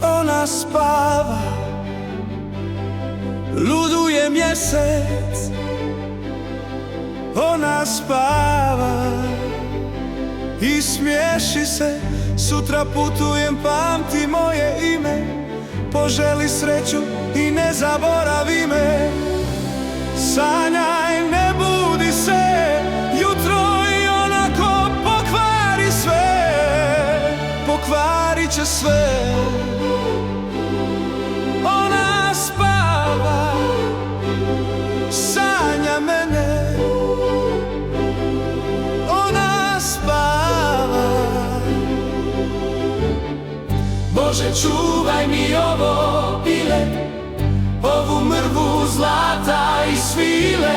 Ona spava, luduje mjesec. Ona spava i smiješi se. Sutra putujem, pamti moje ime. Poželi sreću i ne zaboravi me. Sanjaj, ne budi se, jutro i onako pokvari sve. Pokvarit će sve. Ona spava, sanja mene. Ona spava. Bože, čuvaj mi ovo pile, ovu mrvu zlata i svile.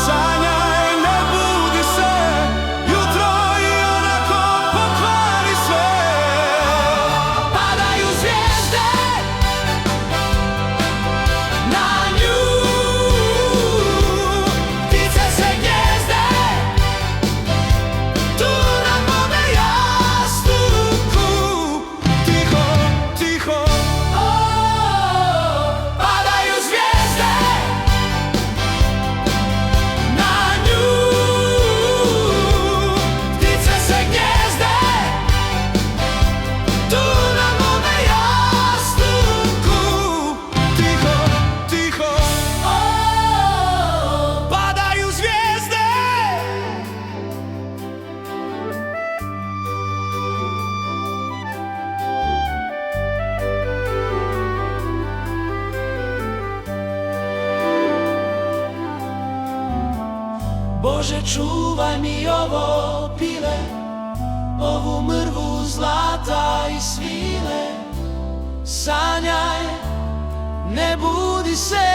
Sanjaj, ne budi se, jutro i onako pokvari sve. Padaju zvijezde na nju, ptice se gnijezde tu na mome jastuku. Tiho, tiho, padaju zvijezde na nju, ptice se gnijezde tu na mome jastuku. Tiho, tiho, padaju zvijezde. Bože, čuvaj mi ovo pile, ovu mrvu zlata i svile. Sanjaj, ne budi se,